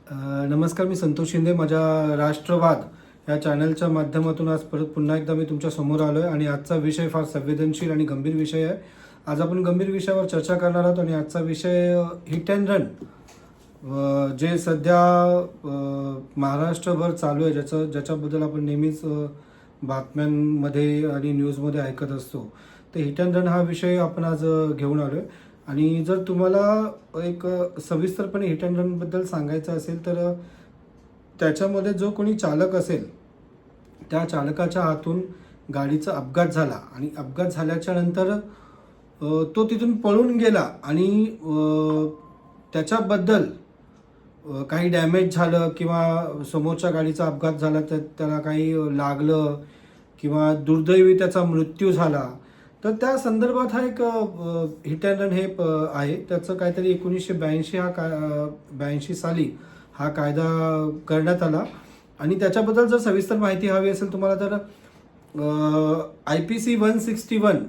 नमस्कार, मी संतोष शिंदे. माझ्या राष्ट्रवाद या चॅनलच्या माध्यमातून आज परत पुन्हा एकदा मी तुमच्या समोर आलो आहे आणि आजचा विषय फार संवेदनशील आणि गंभीर विषय आहे. आज आपण गंभीर विषयावर चर्चा करणार आहोत आणि आजचा विषय हिट अँड रन जे सध्या महाराष्ट्रभर चालू आहे, ज्याच्याबद्दल आपण नेहमीच बातम्यांमध्ये आणि न्यूजमध्ये ऐकत असतो. तर हिट अँड रन हा विषय आपण आज घेऊन आलो आहे. आणि जर तुम्हाला एक सविस्तरपणे हिट अँड रनबद्दल सांगायचं असेल तर त्याच्यामध्ये जो कोणी चालक असेल त्या चालकाच्या हातून गाडीचा अपघात झाला आणि अपघात झाल्याच्या नंतर तो तिथून पळून गेला आणि त्याच्याबद्दल काही डॅमेज झालं किंवा समोरच्या गाडीचा अपघात झाला तर त्याला काही लागलं किंवा दुर्दैवी त्याचा मृत्यू झाला, तर त्या संदर्भात हा एक हिट अँड रन हे आहे. त्याचं काहीतरी 1982 82 साली हा कायदा करण्यात आला आणि त्याच्याबद्दल जर सविस्तर माहिती हवी असेल तुम्हाला तर IPC 161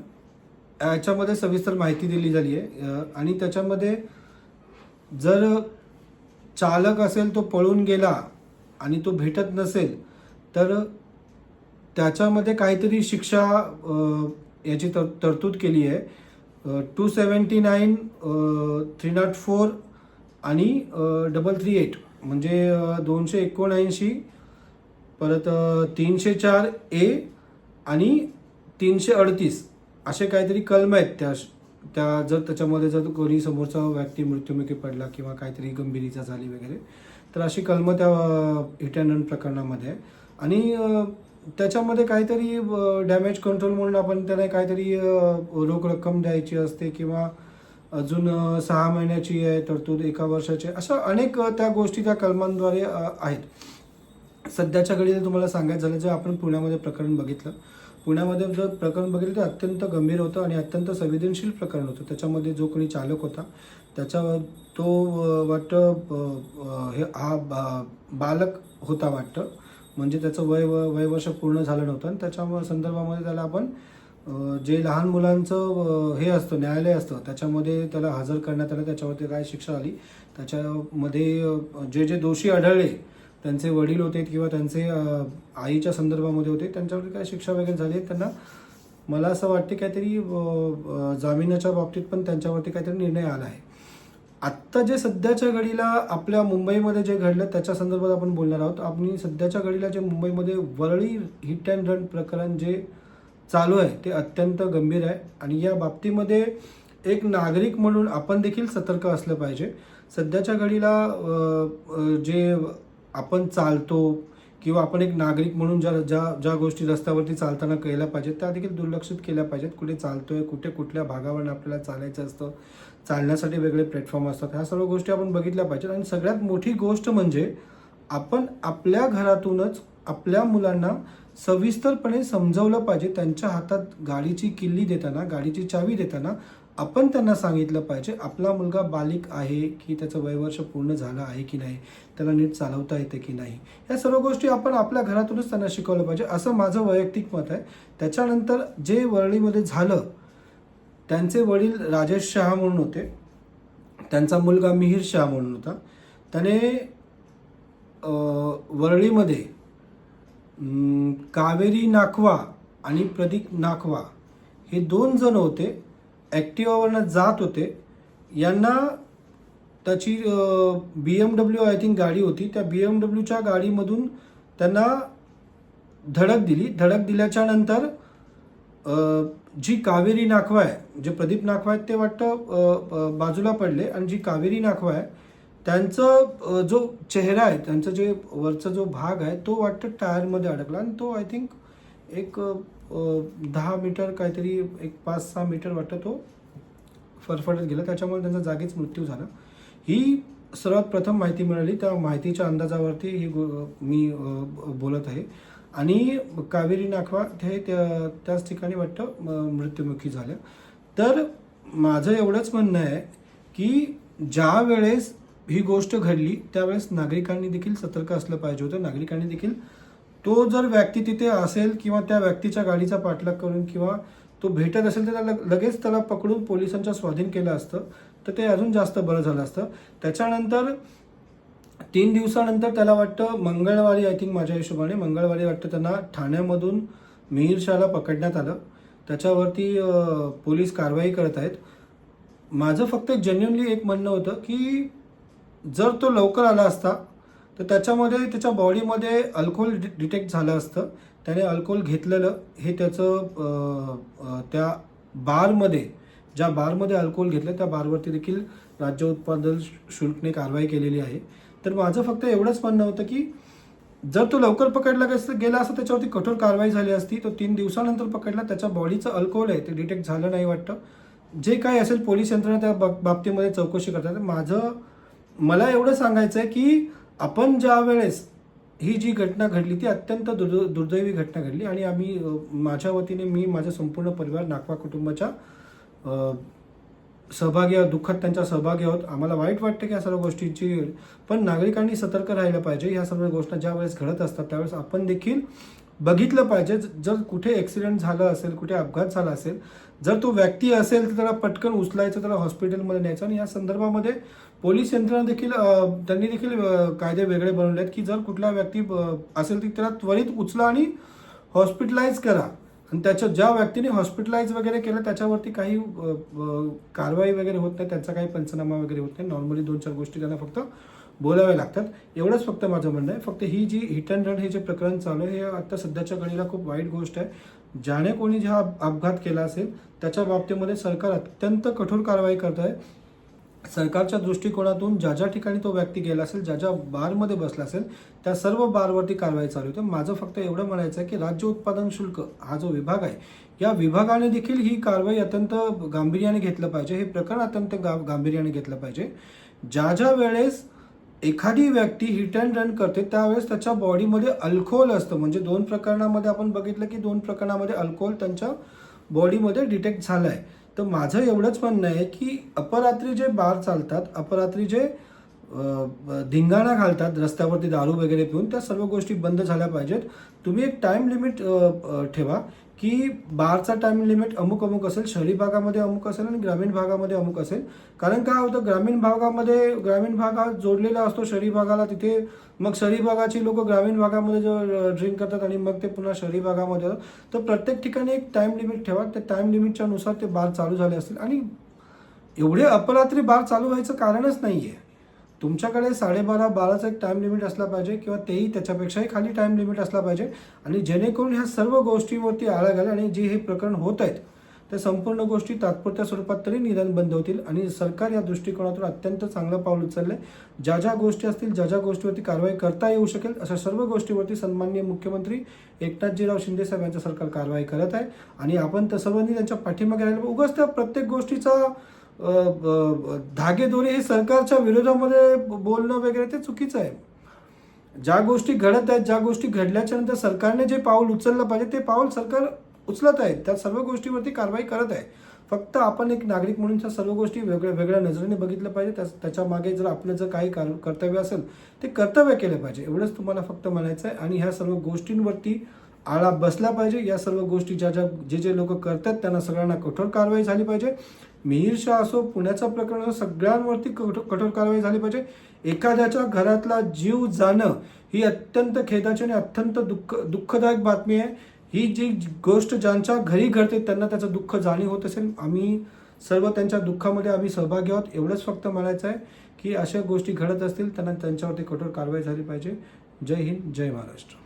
याच्यामध्ये सविस्तर माहिती दिली झाली आहे. आणि त्याच्यामध्ये जर चालक असेल तो पळून गेला आणि तो भेटत नसेल तर त्याच्यामध्ये काहीतरी शिक्षा याची तरतूद केली आहे. 279, 304 आणि 338 म्हणजे 279, परत 304A आणि 338 असे काहीतरी कलम आहेत. त्या जर त्याच्यामध्ये जर कोणी समोरचा व्यक्ती मृत्युमुखी पडला किंवा काहीतरी गंभीर इजा झाली वगैरे तर अशी कलम त्या हिट अँड रन प्रकरणामध्ये आहे. आणि त्याच्यामध्ये काहीतरी डॅमेज कंट्रोल म्हणून आपण त्याला काहीतरी रोख रक्कम द्यायची असते किंवा अजून 6 महिन्याची आहे तरतूद, 1 वर्षाची, अशा अनेक त्या गोष्टी त्या कलमांद्वारे आहेत. सध्याच्या घडीला तुम्हाला सांगायचं झालं, जर आपण पुण्यामध्ये प्रकरण बघितलं, पुण्यामध्ये जर प्रकरण बघितलं तर अत्यंत गंभीर होतं आणि अत्यंत संवेदनशील प्रकरण होतं. त्याच्यामध्ये जो कोणी चालक होता तो वाटतं हा बालक होता वाटतं, म्हणजे त्याचं वय वर्ष पूर्ण झालं नव्हतं आणि त्याच्या संदर्भामध्ये त्याला आपण जे लहान मुलांचं हे असतं, न्यायालय असतं, त्याच्यामध्ये त्याला हजर करण्यात आलं. त्याच्यावरती काय शिक्षा आली, त्याच्यामध्ये जे दोषी आढळले त्यांचे वडील होते किंवा त्यांचे आईच्या संदर्भामध्ये होते, त्यांच्यावरती काय शिक्षा वगैरे झाली. त्यांना मला असं वाटते काहीतरी जामिनाच्या बाबतीत पण त्यांच्यावरती काहीतरी निर्णय आला आहे. आत्ता जे सध्याच्या घडीला आपल्या मुंबईमध्ये जे घडलं त्याच्या संदर्भात आपण बोलणार आहोत. आपण सध्याच्या घडीला जे मुंबईमध्ये वरळी हिट अँड रन प्रकरण जे चालू आहे ते अत्यंत गंभीर आहे आणि या बाबतीमध्ये एक नागरिक म्हणून आपण देखील सतर्क असलं पाहिजे. सध्याच्या घडीला जे आपण चालतो किंवा आपण एक नागरिक म्हणून ज्या गोष्टी रस्त्यावरती चालताना केल्या पाहिजेत त्या देखील दुर्लक्षित केल्या पाहिजेत. कुठे चालतोय, कुठल्या भागावर आपल्याला चालायचं असतं, चालण्यासाठी वेगळे प्लॅटफॉर्म असतात, ह्या सर्व गोष्टी आपण बघितल्या पाहिजेत. आणि सगळ्यात मोठी गोष्ट म्हणजे आपण आपल्या घरातूनच आपल्या मुलांना सविस्तरपणे समजवलं पाहिजे. त्यांच्या हातात गाडीची किल्ली देताना, गाडीची चावी देताना आपण त्यांना सांगितलं पाहिजे आपला मुलगा बालिक आहे की त्याचं वयवर्ष पूर्ण झालं आहे की नाही, त्याला नीट चालवता येते की नाही, या सर्व गोष्टी आपण आपल्या घरातूनच त्यांना शिकवलं पाहिजे, असं माझं वैयक्तिक मत आहे. त्याच्यानंतर जे वरळीमध्ये झालं, त्यांचे वडील राजेश शहा म्हणून होते, त्यांचा मुलगा मिहीर शहा म्हणून होता. त्याने वरळीमध्ये कावेरी नाखवा आणि प्रदीप नाखवा हे 2 जण होते, ॲक्टिवावरनं जात होते. यांना त्याची BMW आय थिंक गाडी होती, त्या BMWच्या गाडीमधून त्यांना धडक दिली. धडक दिल्याच्या नंतर जी कावेरी नाखवा आहे, जे प्रदीप नाखवा आहेत ते वाटतं बाजूला पडले आणि जी कावेरी नाखवा आहे त्यांचं जो चेहरा आहे, त्यांचं जे वरचा जो भाग आहे तो वाटतं टायरमध्ये अडकला आणि तो आय थिंक एक 10 मीटर काहीतरी, एक 5-6 मीटर वाटतं तो फरफटत गेला. त्याच्यामुळे त्यांचा जागीच मृत्यू झाला. ही सर्वात प्रथम माहिती मिळाली, त्या माहितीच्या अंदाजावरती ही मी बोलत आहे. आणि कावेरी नाखवा हे त्याच ठिकाणी वाटतं मृत्युमुखी झाल्या. तर माझं एवढंच म्हणणं आहे की ज्या वेळेस ही गोष्ट घडली त्यावेळेस नागरिकांनी देखील सतर्क असलं पाहिजे होतं. नागरिकांनी देखील तो जर व्यक्ती तिथे असेल किंवा त्या व्यक्तीच्या गाडीचा पाठलाग करून किंवा तो भेटत असेल तर त्याला लगेच त्याला पकडून पोलिसांच्या स्वाधीन केलं असतं तर ते अजून जास्त बरं झालं असतं. त्याच्यानंतर 3 दिवसानंतर त्याला वाटतं मंगळवारी, आय थिंक माझ्या हिशोबाने मंगळवारी वाटतं त्यांना ठाण्यामधून मिहिर शहाला पकडण्यात आलं. त्याच्यावरती पोलीस कारवाई करत आहेत. माझं फक्त जेन्युनली एक म्हणणं होतं की जर तो लवकर आला असता तर त्याच्यामध्ये त्याच्या बॉडीमध्ये अल्कोहोल डिटेक्ट झालं असतं. त्याने अल्कोहोल घेतलेलं हे त्याचं त्या बारमध्ये, ज्या बारमध्ये अल्कोहोल घेतलं त्या बारवरती देखील राज्य उत्पादन शुल्कने कारवाई केलेली आहे. तर माझं फक्त एवढंच म्हणणं होतं की जर तो लवकर पकडला गेला असता त्याच्यावरती कठोर कारवाई झाली असती. तो 3 दिवसानंतर पकडला, त्याच्या बॉडीचं अल्कोहोल आहे ते डिटेक्ट झालं नाही वाटतं. जे काय असेल पोलीस यंत्रणा त्या बाबतीमध्ये चौकशी करतात. मला एवढं सांगायचं आहे की आपण ज्या वेळेस ही जी घटना घडली ती अत्यंत दुर्दैवी घटना घडली आणि आम्ही माझ्या वतीने मी माझा संपूर्ण परिवार नाकवा कुटुंबाच्या सहभागी आहोत, दुःखात त्यांच्या सहभागी आहोत. आम्हाला वाईट वाटतं की या सर्व गोष्टींची, पण नागरिकांनी सतर्क राहिलं पाहिजे. ह्या सर्व गोष्टी ज्या वेळेस घडत असतात त्यावेळेस आपण देखील बघितलं पाहिजे. जर कुठे ॲक्सिडेंट झालं असेल, कुठे अपघात झाला असेल, जर तो व्यक्ती असेल तर त्याला पटकन उचलायचं, त्याला हॉस्पिटलमध्ये न्यायचं. आणि या संदर्भामध्ये पोलीस यंत्रणा देखील त्यांनी देखील कायदे वेगळे बनवले आहेत की जर कुठला व्यक्ती असेल तर त्याला त्वरित उचला आणि हॉस्पिटलाइज करा. आणि त्याच्या ज्या व्यक्तीने हॉस्पिटलाइज वगैरे केलं त्याच्यावरती काही कारवाई वगैरे होत नाही, त्यांचा काही पंचनामा वगैरे होत नाही. नॉर्मली 2-4 गोष्टी त्यांना फक्त बोलाव्या लागतात. एवढंच फक्त माझं म्हणणं आहे. फक्त ही जी हिट अँड रन हे जे प्रकरण चालू आहे हे आता सध्याच्या घडीला खूप वाईट गोष्ट आहे. ज्याने कोणी हा अपघात केला असेल त्याच्या बाबतीमध्ये सरकार अत्यंत कठोर कारवाई करत आहे. सरकारच्या दृष्टिकोनातून ज्या ज्या ठिकाणी तो व्यक्ती गेला असेल, ज्या ज्या बारमध्ये बसला असेल त्या सर्व बारवरती कारवाई चालू होते. माझं फक्त एवढं म्हणायचं आहे की राज्य उत्पादन शुल्क हा जो विभाग आहे या विभागाने देखील ही कारवाई अत्यंत गांभीर्याने घेतलं पाहिजे. हे प्रकरण अत्यंत गांभीर्याने घेतलं पाहिजे. ज्या ज्या वेळेस एखादी व्यक्ती हिट अँड रन करते त्यावेळेस त्याच्या बॉडीमध्ये अल्कोहोल असतं. म्हणजे 2 प्रकरणामध्ये आपण बघितलं की 2 प्रकरणामध्ये अल्कोहोल त्यांच्या बॉडीमध्ये डिटेक्ट झालं आहे. तर माझं एवढंच म्हणणं आहे की अपरात्री जे बार चालतात, अपरात्री जे धिंगाणा घालतात रस्त्यावरती दारू वगैरे पिऊन, त्या सर्व गोष्टी बंद झाल्या पाहिजेत. तुम्ही एक टाइम लिमिट ठेवा की बारचा टाइम लिमिट अमुक असेल, शहरी भागामध्ये अमुक असेल आणि ग्रामीण भागामध्ये अमुक असेल. कारण काय होतं, ग्रामीण भाग हा जोडलेला असतो शहरी भागाला. तिथे मग शहरी भागाची लोक ग्रामीण भागामध्ये ड्रिंक करतात आणि मग ते पुन्हा शहरी भागामध्ये जातात. तर प्रत्येक ठिकाणी एक टाइम लिमिट ठेवा. त्या टाइम लिमिटच्या नुसार ते बार चालू झाले असतील. आणि एवढे अपरात्री बार चालू व्हायचं कारणच नाही आहे. तुमच्याकडे 12:30-12चा एक टाइम लिमिट असला पाहिजे किंवा तेही त्याच्यापेक्षाही खाली टाइम लिमिट असला पाहिजे. आणि जेणेकरून ह्या सर्व गोष्टींवरती आळा घालेल आणि जे हे प्रकरण होत आहेत त्या संपूर्ण गोष्टी तात्पुरत्या स्वरूपात तरी निदान बंद होतील. आणि सरकार या दृष्टिकोनातून अत्यंत चांगलं पाऊल उचललंय. ज्या ज्या गोष्टी असतील, ज्या ज्या गोष्टीवरती कारवाई करता येऊ शकेल अशा सर्व गोष्टीवरती सन्माननीय मुख्यमंत्री एकनाथजीराव शिंदे साहेब यांचं सरकार कारवाई करत आहे. आणि आपण त्या सर्वांनी त्यांच्या पाठीमागे राहिलं. उगाच त्या प्रत्येक गोष्टीचा धागेदोरे हे सरकारच्या विरोधामध्ये बोलणं वगैरे ते चुकीचं आहे. ज्या गोष्टी घडत आहेत, ज्या गोष्टी घडल्याच्या नंतर सरकारने जे पाऊल उचललं पाहिजे ते पाऊल सरकार उचलत आहे. त्या सर्व गोष्टीवरती कारवाई करत आहे. फक्त आपण एक नागरिक म्हणून त्या सर्व गोष्टी वेगळ्या नजरेने बघितलं पाहिजे. त्याच्या मागे जर आपलं जर काही कर्तव्य असेल ते कर्तव्य केलं पाहिजे. एवढंच तुम्हाला फक्त म्हणायचं आहे. आणि ह्या सर्व गोष्टींवरती आळा बसला पाहिजे. या सर्व गोष्टी जे लोक करतात त्यांना सगळ्यांना कठोर कारवाई झाली पाहिजे. मिहिर शाह असो, पुण्याचं प्रकरण असो, सगळ्यांवरती कठोर कारवाई झाली पाहिजे. एखाद्याच्या घरातला जीव जाणं ही अत्यंत खेदाची आणि अत्यंत दुःखदायक बातमी आहे. ही जी गोष्ट ज्यांच्या घरी घडते त्यांना त्याचं दुःख जाणीव होत असेल. आम्ही सर्व त्यांच्या दुःखामध्ये आम्ही सहभागी आहोत. एवढंच फक्त म्हणायचं आहे की अशा गोष्टी घडत असतील त्यांना त्यांच्यावरती कठोर कारवाई झाली पाहिजे. जय हिंद, जय महाराष्ट्र.